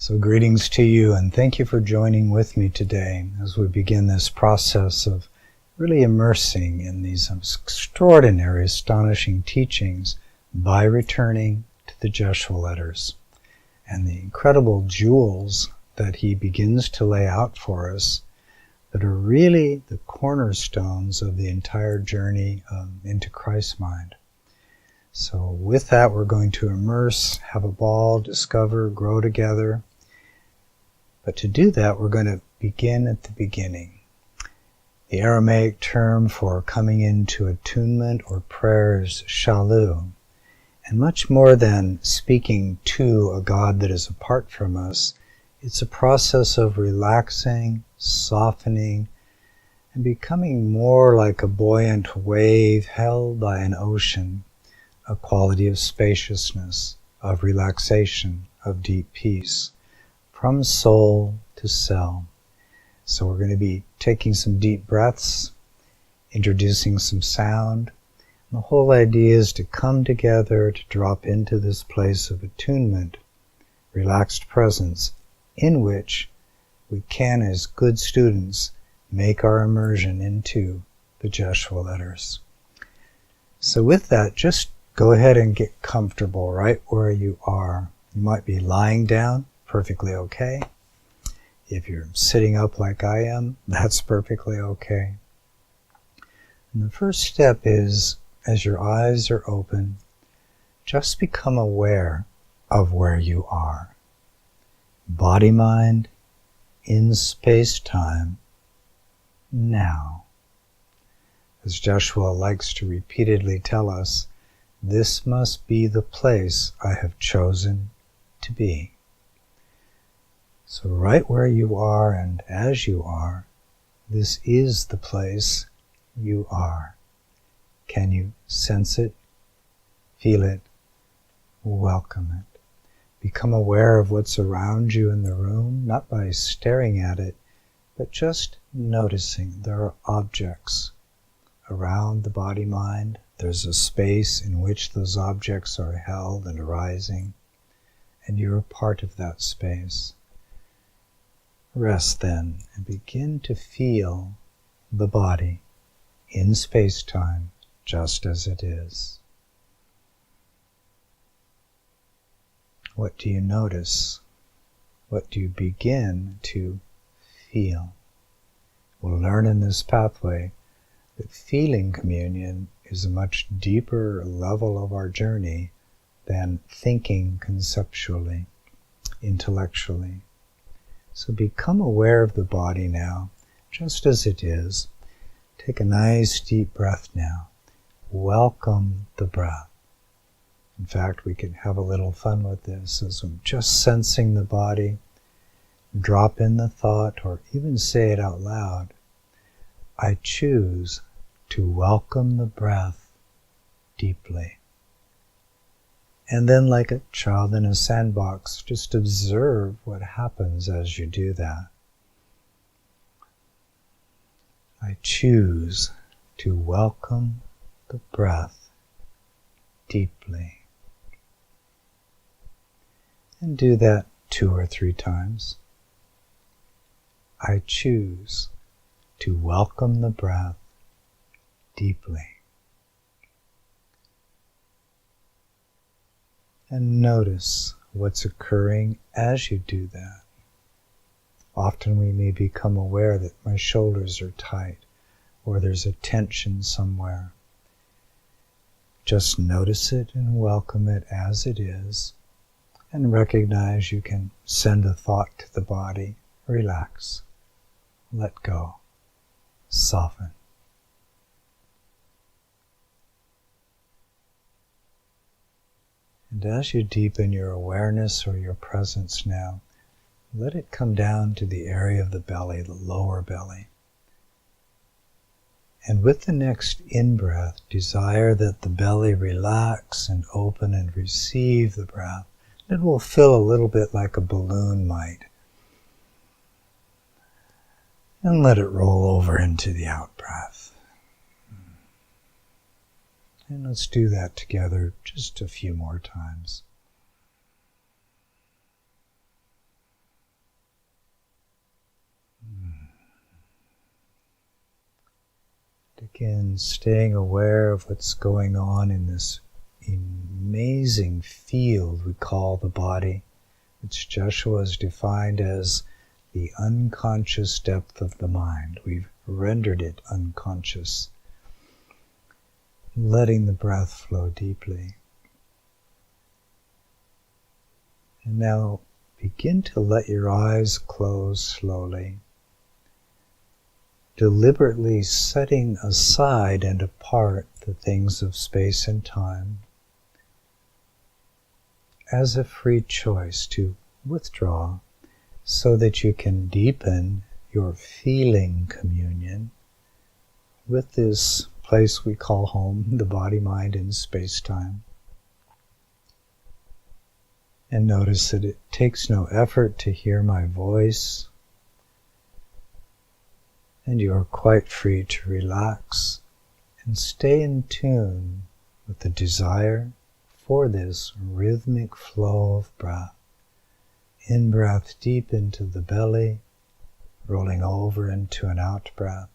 So greetings to you, and thank you for joining with me today as we begin this process of really immersing in these extraordinary, astonishing teachings by returning to the Joshua letters and the incredible jewels that he begins to lay out for us that are really the cornerstones of the entire journey into Christ's mind. So with that, we're going to immerse, have a ball, discover, grow together. But to do that, we're going to begin at the beginning. The Aramaic term for coming into attunement or prayer is Shalu. And much more than speaking to a God that is apart from us, it's a process of relaxing, softening, and becoming more like a buoyant wave held by an ocean, a quality of spaciousness, of relaxation, of deep peace, from soul to cell. So we're going to be taking some deep breaths, introducing some sound. And the whole idea is to come together to drop into this place of attunement, relaxed presence, in which we can, as good students, make our immersion into the Joshua letters. So with that, just go ahead and get comfortable right where you are. You might be lying down, perfectly okay. If you're sitting up like I am, that's perfectly okay. And the first step is, as your eyes are open, just become aware of where you are. Body-mind, in space-time, now. As Joshua likes to repeatedly tell us, this must be the place I have chosen to be. So right where you are and as you are, this is the place you are. Can you sense it, feel it, welcome it? Become aware of what's around you in the room, not by staring at it, but just noticing there are objects around the body-mind. There's a space in which those objects are held and arising, and you're a part of that space. Rest then and begin to feel the body in space-time just as it is. What do you notice? What do you begin to feel? We'll learn in this pathway that feeling communion is a much deeper level of our journey than thinking conceptually, intellectually. So become aware of the body now, just as it is. Take a nice deep breath now. Welcome the breath. In fact, we can have a little fun with this as I'm just sensing the body. Drop in the thought or even say it out loud. I choose to welcome the breath deeply. And then, like a child in a sandbox, just observe what happens as you do that. I choose to welcome the breath deeply. And do that 2 or 3 times. I choose to welcome the breath deeply. And notice what's occurring as you do that. Often we may become aware that my shoulders are tight or there's a tension somewhere. Just notice it and welcome it as it is, and recognize you can send a thought to the body. Relax. Let go. Soften. And as you deepen your awareness or your presence now, let it come down to the area of the belly, the lower belly. And with the next in-breath, desire that the belly relax and open and receive the breath. It will feel a little bit like a balloon might. And let it roll over into the out-breath. And let's do that together just a few more times. Again, staying aware of what's going on in this amazing field we call the body, which Joshua has defined as the unconscious depth of the mind. We've rendered it unconscious. Letting the breath flow deeply. And now begin to let your eyes close slowly, deliberately setting aside and apart the things of space and time as a free choice to withdraw so that you can deepen your feeling communion with this place we call home, the body, mind, and space-time. And notice that it takes no effort to hear my voice, and you are quite free to relax and stay in tune with the desire for this rhythmic flow of breath. In-breath deep into the belly, rolling over into an out-breath.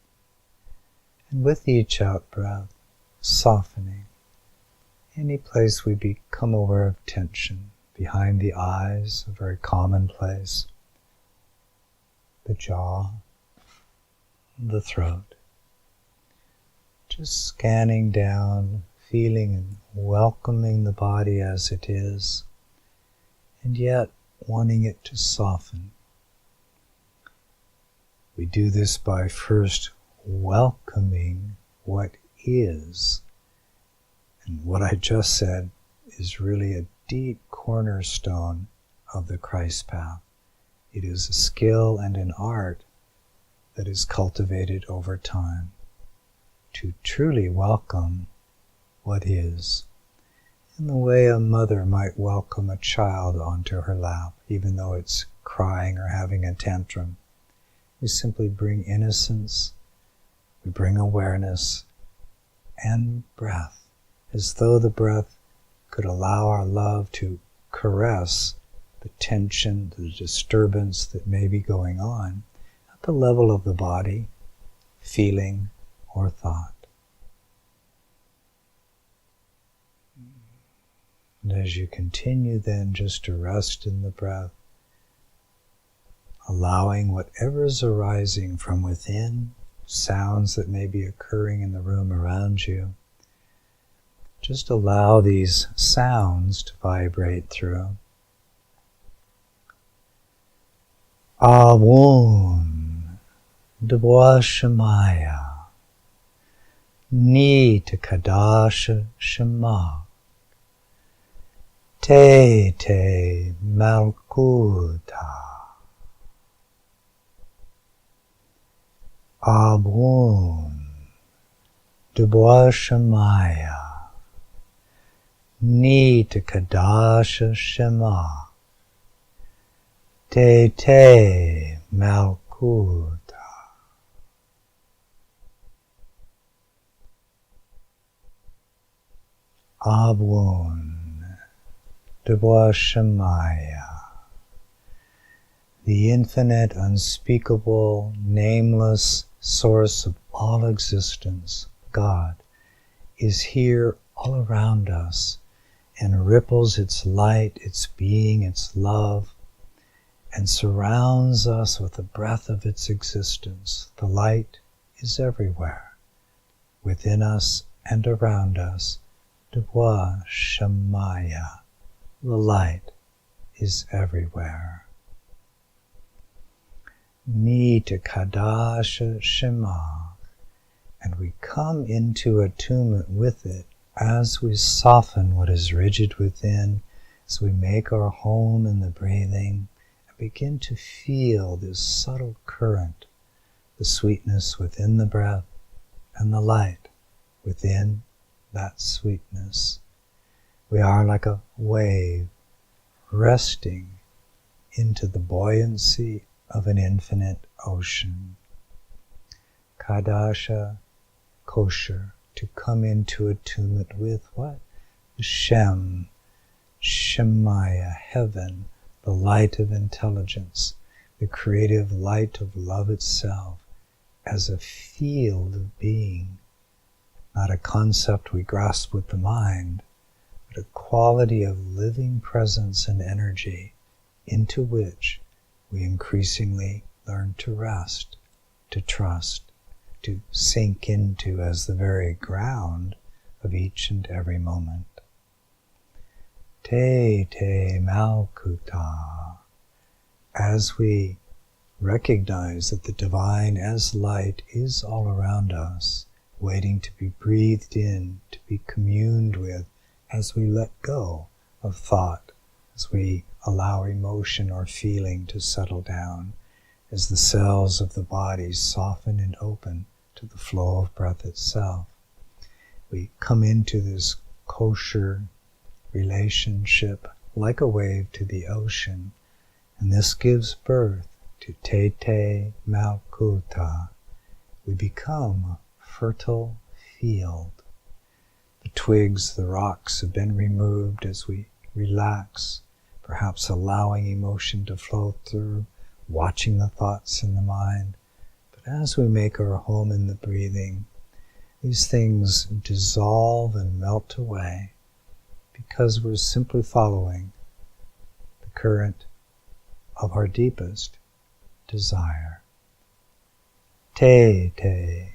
And with each out-breath, softening any place we become aware of tension. Behind the eyes, a very common place. The jaw, the throat. Just scanning down, feeling and welcoming the body as it is, and yet wanting it to soften. We do this by first welcoming what is. And what I just said is really a deep cornerstone of the Christ path. It is a skill and an art that is cultivated over time to truly welcome what is, in the way a mother might welcome a child onto her lap, even though it's crying or having a tantrum. We simply bring innocence, we bring awareness and breath, as though the breath could allow our love to caress the tension, the disturbance that may be going on at the level of the body, feeling, or thought. And as you continue then just to rest in the breath, allowing whatever is arising from within, sounds that may be occurring in the room around you, just allow these sounds to vibrate through. Awun Dwa Shemaya Ni Te Kadasha Shema Te Te Malkuta Awun Dwa Shemaya Ni Te Kadasha Shema Te Te Malkuta. Awun Dwa Shemaya. The infinite, unspeakable, nameless source of all existence, God, is here all around us and ripples its light, its being, its love, and surrounds us with the breath of its existence. The light is everywhere, within us and around us. Dwa Shemaya. The light is everywhere. Ni Te Kadasha Shema. And we come into attunement with it as we soften what is rigid within, as we make our home in the breathing, and begin to feel this subtle current, the sweetness within the breath, and the light within that sweetness. We are like a wave resting into the buoyancy of an infinite ocean. Kadasha, kosher, to come into attunement with what? Shem, Shemaya, heaven, the light of intelligence, the creative light of love itself, as a field of being not a concept we grasp with the mind, but a quality of living presence and energy into which we increasingly learn to rest, to trust, to sink into as the very ground of each and every moment. Te te malkuta. As we recognize that the divine as light is all around us, waiting to be breathed in, to be communed with, as we let go of thought, as we allow emotion or feeling to settle down, as the cells of the body soften and open to the flow of breath itself. We come into this kosher relationship like a wave to the ocean, and this gives birth to Te Te Malkuta. We become a fertile field. The twigs, the rocks have been removed as we relax, perhaps allowing emotion to flow through, watching the thoughts in the mind. But as we make our home in the breathing, these things dissolve and melt away because we're simply following the current of our deepest desire. Te Te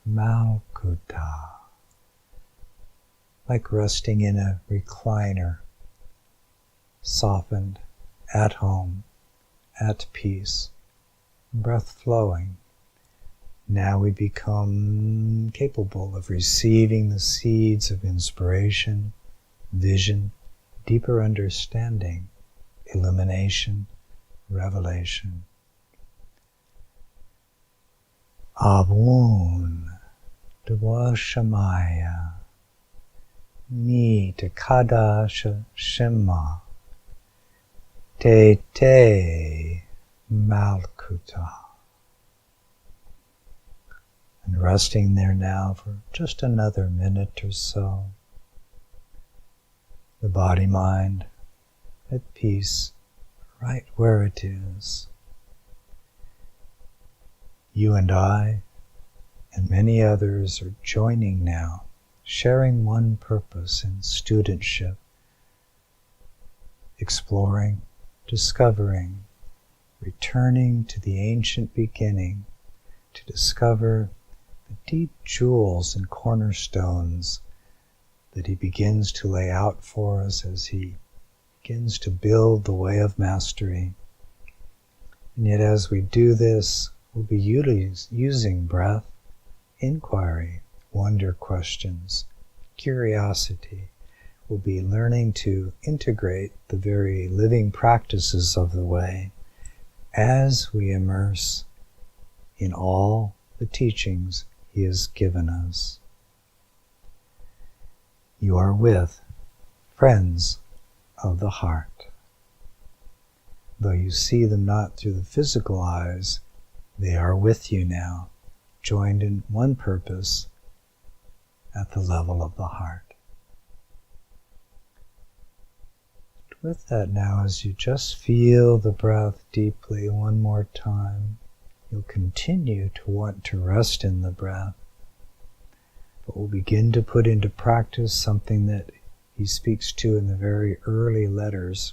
Malkuta. Like resting in a recliner, softened, at home, at peace, breath flowing. Now we become capable of receiving the seeds of inspiration, vision, deeper understanding, illumination, revelation. Avun Dvashamaya Mi Takadasha Shema Te Te Malkuta. And resting there now for just another minute or so. The body-mind at peace, right where it is. You and I and many others are joining now, sharing one purpose in studentship, exploring, discovering, returning to the ancient beginning to discover the deep jewels and cornerstones that he begins to lay out for us as he begins to build the way of mastery. And yet as we do this, we'll be using breath, inquiry, wonder questions, curiosity. We'll be learning to integrate the very living practices of the way as we immerse in all the teachings he has given us. You are with friends of the heart. Though you see them not through the physical eyes, they are with you now, joined in one purpose at the level of the heart. With that now, as you just feel the breath deeply one more time, you'll continue to want to rest in the breath, but we'll begin to put into practice something that he speaks to in the very early letters.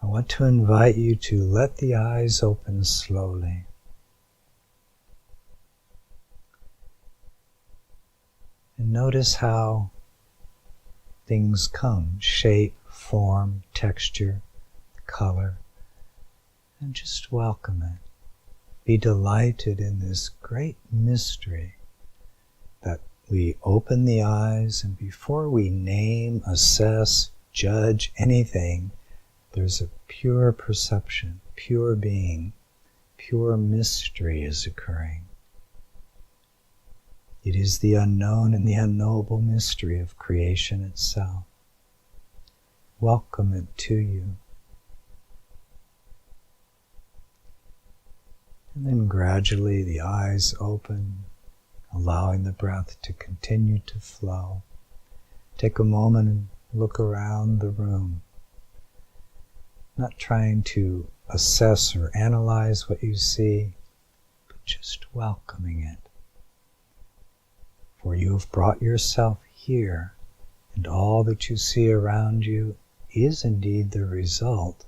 I want to invite you to let the eyes open slowly. And notice how things come, shape, form, texture, color, and just welcome it. Be delighted in this great mystery that we open the eyes, and before we name, assess, judge anything, there's a pure perception, pure being, pure mystery is occurring. It is the unknown and the unknowable mystery of creation itself. Welcome it to you. And then gradually the eyes open, allowing the breath to continue to flow. Take a moment and look around the room, not trying to assess or analyze what you see, but just welcoming it. For you have brought yourself here, and all that you see around you is indeed the result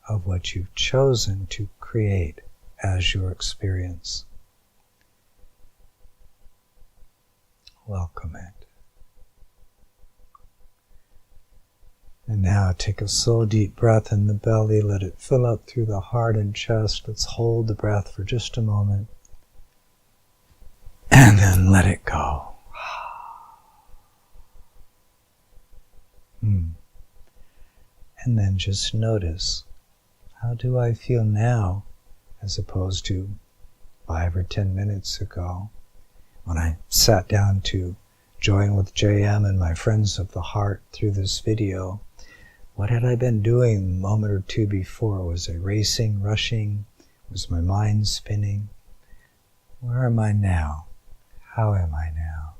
of what you've chosen to create as your experience. Welcome it. And now take a slow, deep breath in the belly. Let it fill up through the heart and chest. Let's hold the breath for just a moment. And then let it go. And then just notice, how do I feel now as opposed to 5 or 10 minutes ago when I sat down to join with JM and my friends of the heart through this video? What had I been doing a moment or two before? Was I racing, rushing? Was my mind spinning? Where am I now? How am I now?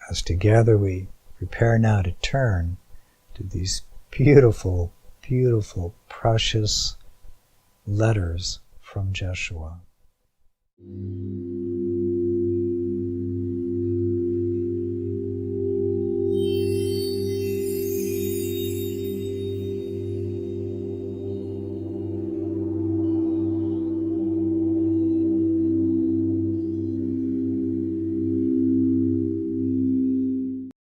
As together we prepare now to turn to these beautiful, beautiful, precious letters from Jeshua.